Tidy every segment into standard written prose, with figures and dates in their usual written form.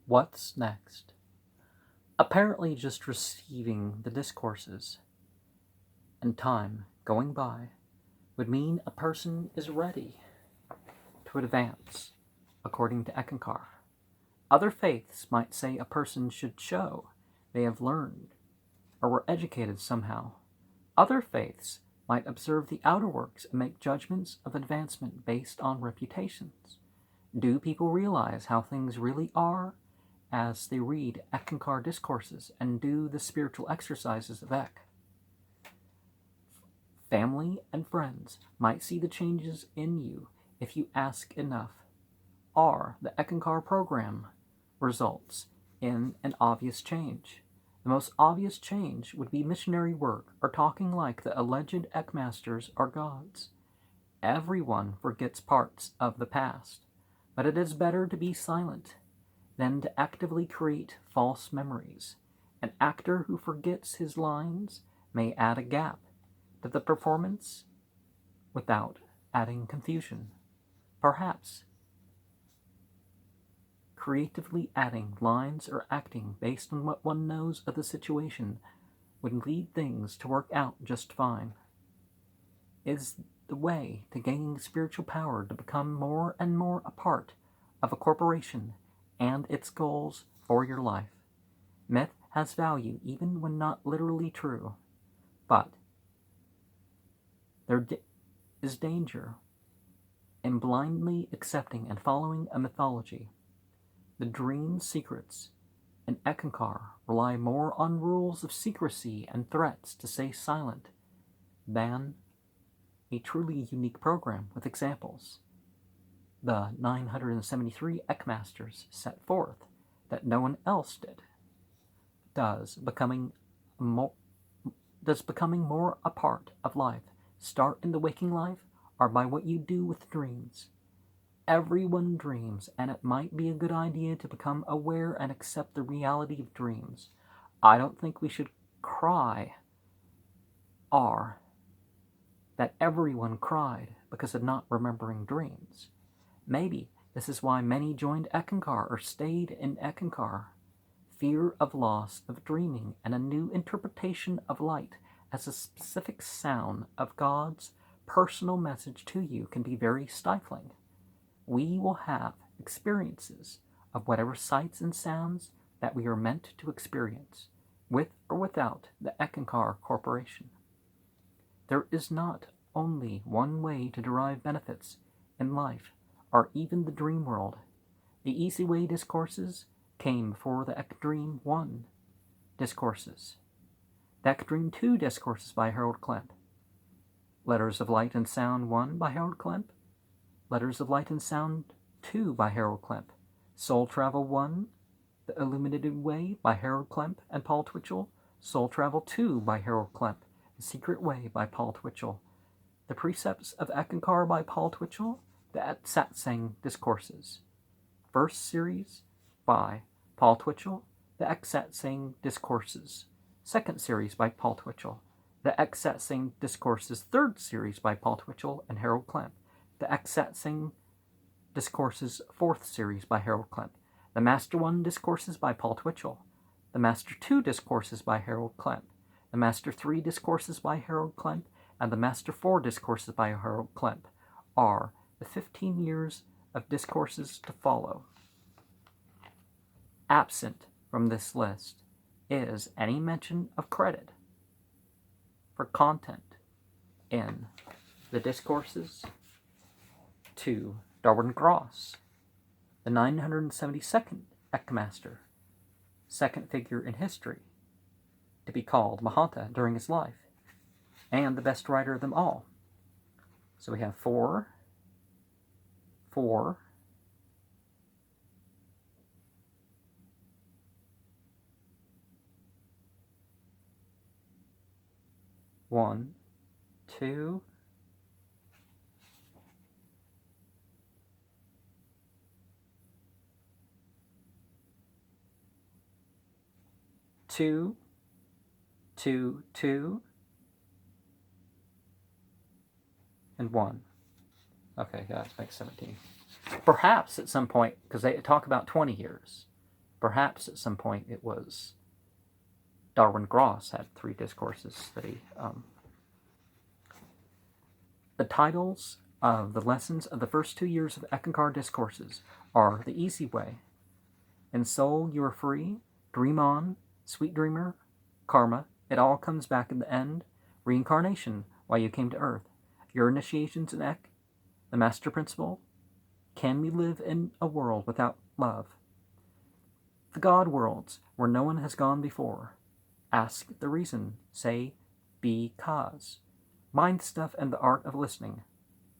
What's next? Apparently just receiving the discourses and time going by would mean a person is ready to advance, according to Eckankar. Other faiths might say a person should show they have learned or were educated somehow. Other faiths might observe the outer works and make judgments of advancement based on reputations. Do people realize how things really are as they read Eckankar discourses and do the spiritual exercises of Eck? Family and friends might see the changes in you if you ask enough. Are the Eckankar program results in an obvious change? The most obvious change would be missionary work or talking like the alleged Eckmasters are gods. Everyone forgets parts of the past, but it is better to be silent than to actively create false memories. An actor who forgets his lines may add a gap to the performance without adding confusion. Perhaps creatively adding lines or acting based on what one knows of the situation would lead things to work out just fine. Is the way to gaining spiritual power to become more and more a part of a corporation and its goals for your life. Myth has value even when not literally true, but there is danger in blindly accepting and following a mythology. The dream secrets in Eckankar rely more on rules of secrecy and threats to stay silent than a truly unique program with examples. The 973 Eckmasters set forth that no one else did. Does becoming more a part of life start in the waking life or by what you do with dreams? Everyone dreams, and it might be a good idea to become aware and accept the reality of dreams. I don't think we should cry that everyone cried because of not remembering dreams. Maybe this is why many joined Eckankar or stayed in Eckankar. Fear of loss of dreaming and a new interpretation of light as a specific sound of God's personal message to you can be very stifling. We will have experiences of whatever sights and sounds that we are meant to experience, with or without the Eckankar Corporation. There is not only one way to derive benefits in life or even the dream world. The Easy Way Discourses came before the Eck-Dream 1 Discourses. The Eck-Dream 2 Discourses by Harold Klemp. Letters of Light and Sound 1 by Harold Klemp. Letters of Light and Sound 2 by Harold Klemp. Soul Travel 1, The Illuminated Way by Harold Klemp and Paul Twitchell. Soul Travel 2 by Harold Klemp. The Secret Way by Paul Twitchell. The Precepts of Eckankar by Paul Twitchell. The Satsang Discourses. First series by Paul Twitchell. The Satsang Discourses. Second series by Paul Twitchell. The Satsang Discourses. Third series by Paul Twitchell and Harold Klemp. The Satsang Discourses. Fourth series by Harold Klemp. The Master 1 Discourses by Paul Twitchell. The Master 2 Discourses by Harold Klemp. The Master 3 Discourses by Harold Klemp. And the Master 4 Discourses by Harold Klemp are the 15 years of discourses to follow. Absent from this list is any mention of credit for content in the discourses to Darwin Gross, the 972nd Eckmaster, second figure in history to be called Mahanta during his life, and the best writer of them all. So we have 4, 1, 2, 2, 2, 2, and 1. Okay, yeah, that makes 17. Perhaps at some point, because they talk about 20 years, Perhaps at some point it was Darwin Gross had 3 discourses that he. The titles of the lessons of the first 2 years of Eckankar Discourses are The Easy Way, In Soul You Are Free, Dream On, Sweet Dreamer, Karma, It All Comes Back in the End, Reincarnation, Why You Came to Earth, Your Initiations in Ek, The Master Principle, Can We Live in a World Without Love, The God Worlds, Where No One Has Gone Before, Ask the Reason, Say Because, Mind Stuff and the Art of Listening,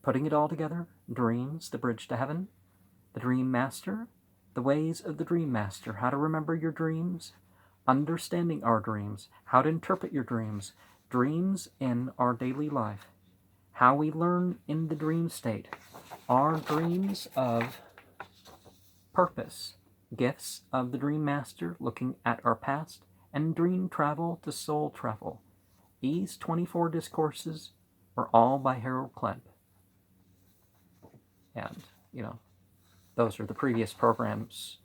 Putting It All Together, Dreams, The Bridge to Heaven, The Dream Master, The Ways of the Dream Master, How to Remember Your Dreams, Understanding Our Dreams, How to Interpret Your Dreams, Dreams in Our Daily Life, How We Learn in the Dream State, Our Dreams of Purpose, Gifts of the Dream Master, Looking at Our Past, and Dream Travel to Soul Travel. These 24 discourses were all by Harold Klemp. And, those are the previous programs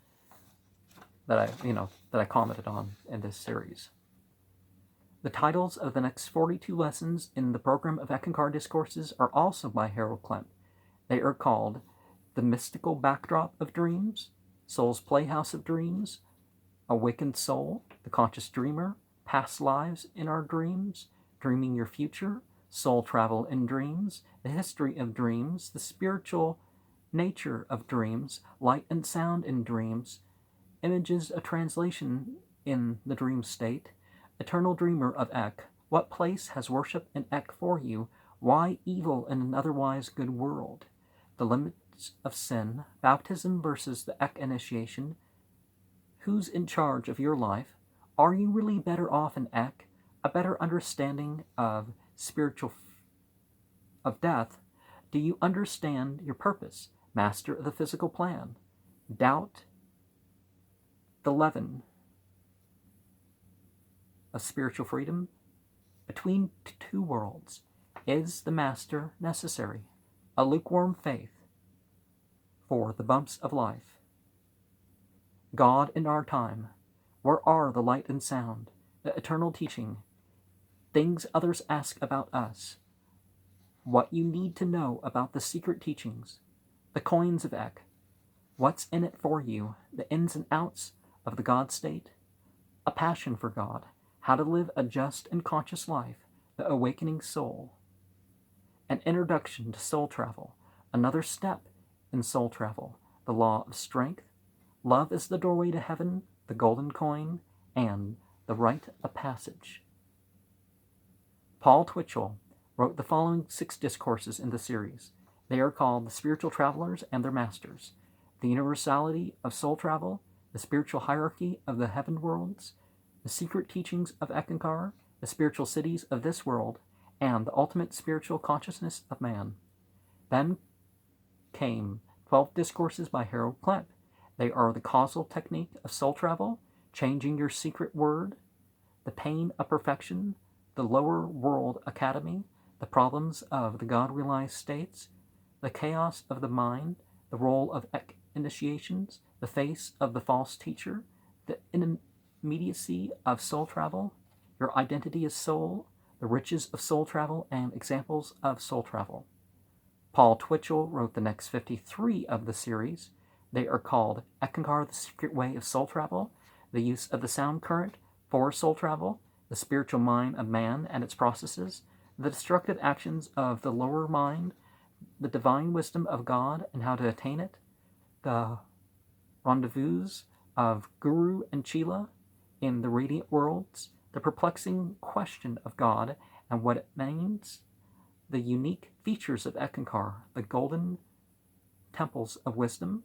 that I commented on in this series. The titles of the next 42 lessons in the program of Eckankar Discourses are also by Harold Klemp. They are called The Mystical Backdrop of Dreams, Soul's Playhouse of Dreams, Awakened Soul, The Conscious Dreamer, Past Lives in Our Dreams, Dreaming Your Future, Soul Travel in Dreams, The History of Dreams, The Spiritual Nature of Dreams, Light and Sound in Dreams, Images, a Translation in the Dream State, Eternal Dreamer of Ek, What Place Has Worship in Ek for You, Why Evil in an Otherwise Good World, The Limits of Sin, Baptism versus the Ek Initiation, Who's in Charge of Your Life, Are You Really Better Off in Ek, A Better Understanding of of Death, Do You Understand Your Purpose, Master of the Physical Plan, Doubt, The Leaven of Spiritual Freedom, Between Two Worlds, Is the Master Necessary, A Lukewarm Faith, For the Bumps of Life, God in Our Time, Where Are the Light and Sound, The Eternal Teaching, Things Others Ask About Us, What You Need to Know About the Secret Teachings, The Coins of Ek, What's in It for You, The Ins and Outs of the God State, A Passion for God, How to Live a Just and Conscious Life, The Awakening Soul, An Introduction to Soul Travel, Another Step in Soul Travel, The Law of Strength, Love is the Doorway to Heaven, The Golden Coin, and The Rite of Passage. Paul Twitchell wrote the following 6 discourses in the series. They are called The Spiritual Travelers and Their Masters, The Universality of Soul Travel, The Spiritual Hierarchy of the Heaven Worlds, The Secret Teachings of Eckankar, The Spiritual Cities of This World, and The Ultimate Spiritual Consciousness of Man. Then came 12 discourses by Harold Klemp. They are The Causal Technique of Soul Travel, Changing Your Secret Word, The Pain of Perfection, The Lower World Academy, The Problems of the God-Realized States, The Chaos of the Mind, The Role of Ek Initiations, The Face of the False Teacher, The Immediacy of Soul Travel, Your Identity as Soul, The Riches of Soul Travel, and Examples of Soul Travel. Paul Twitchell wrote the next 53 of the series. They are called Eckankar, The Secret Way of Soul Travel, The Use of the Sound Current for Soul Travel, The Spiritual Mind of Man and Its Processes, The Destructive Actions of the Lower Mind, The Divine Wisdom of God and How to Attain It, The Rendezvous of Guru and Chela in the Radiant Worlds, The Perplexing Question of God and What It Means, The Unique Features of Eckankar, The Golden Temples of Wisdom,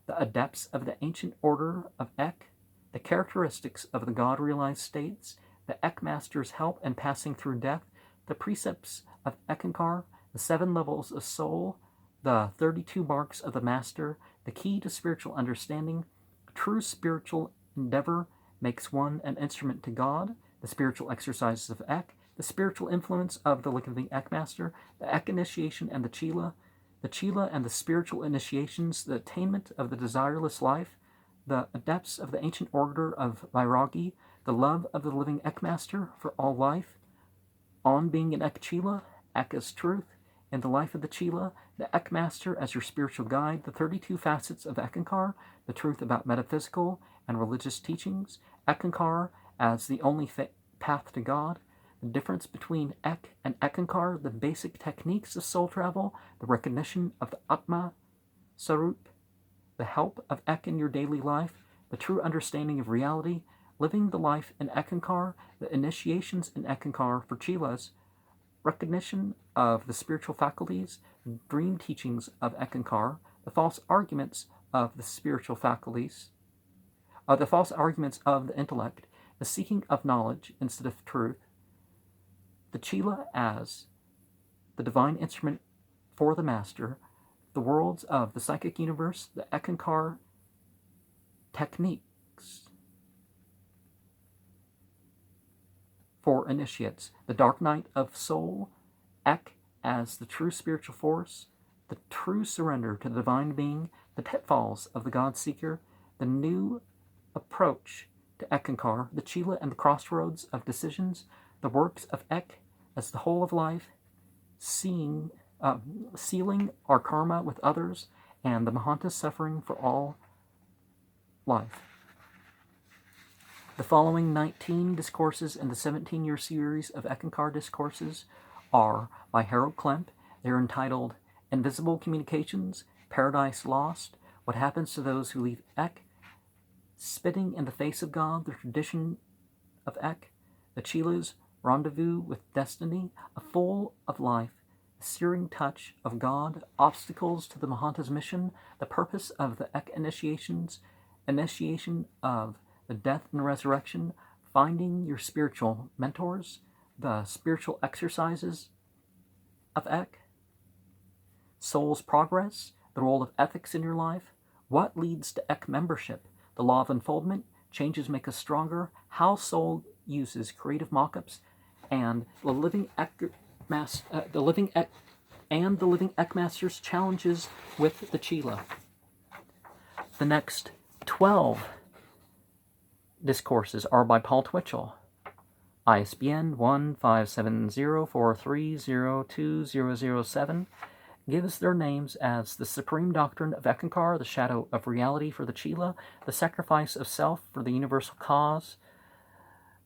The Adepts of the Ancient Order of Ek, The Characteristics of the God-Realized States, The Ek Master's Help in Passing Through Death, The Precepts of Eckankar, The 7 Levels of Soul, The 32 Marks of the Master, The Key to Spiritual Understanding, True Spiritual Endeavor Makes One an Instrument to God, The Spiritual Exercises of Ek, The Spiritual Influence of the Living Ek Master, The Ek Initiation and the Chela and the Spiritual Initiations, The Attainment of the Desireless Life, the adepts of the ancient order of Vairagi, the love of the living Ekmaster for all life, on being an Ekchila, Ek as truth, in the life of the Chila, the Ekmaster as your spiritual guide, the 32 facets of Ekankar, the truth about metaphysical and religious teachings, Ekankar as the only path to God, the difference between Ek and Ekankar, the basic techniques of soul travel, the recognition of the Atma, Sarup, the help of Ek in your daily life, the true understanding of reality, living the life in Ekankar, the initiations in Ekankar for Chilas, recognition of the spiritual faculties, dream teachings of Ekankar, the false arguments of the spiritual faculties, the false arguments of the intellect, the seeking of knowledge instead of truth, the Chila as the divine instrument for the master, the worlds of the psychic universe, the Ekankar techniques for initiates, the dark night of soul, Ek as the true spiritual force, the true surrender to the divine being, the pitfalls of the God seeker, the new approach to Ekankar, the Chila and the crossroads of decisions, the works of Ek as the whole of life, sealing our karma with others, and the Mahanta suffering for all life. The following 19 discourses in the 17-year series of Ekankar discourses are by Harold Klemp. They're entitled Invisible Communications, Paradise Lost, What Happens to Those Who Leave Ek, Spitting in the Face of God, the Tradition of Ek, the Chila's Rendezvous with Destiny, A Full of Life, The Searing Touch of God, Obstacles to the Mahanta's Mission, The Purpose of the Ek Initiations, Initiation of the Death and Resurrection, Finding Your Spiritual Mentors, The Spiritual Exercises of Ek, Soul's Progress, The Role of Ethics in Your Life, What Leads to Ek Membership, The Law of Unfoldment, Changes Make Us Stronger, How Soul Uses Creative Mockups, and the living Ekmaster's challenges with the Chila. The next 12 discourses are by Paul Twitchell. ISBN 1-570-430-2007 gives their names as The Supreme Doctrine of Ekankar, The Shadow of Reality for the Chila, The Sacrifice of Self for the Universal Cause,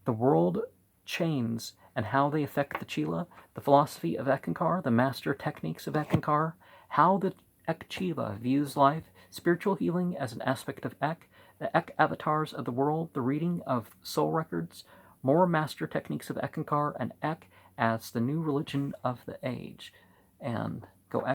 The World Chains and How They Affect the Chila, The Philosophy of Ekankar, The Master Techniques of Ekankar, How the Ek Chila Views Life, Spiritual Healing as an Aspect of Ek, The Ek Avatars of the World, The Reading of Soul Records, More Master Techniques of Ekankar, and Ek as the New Religion of the Age. And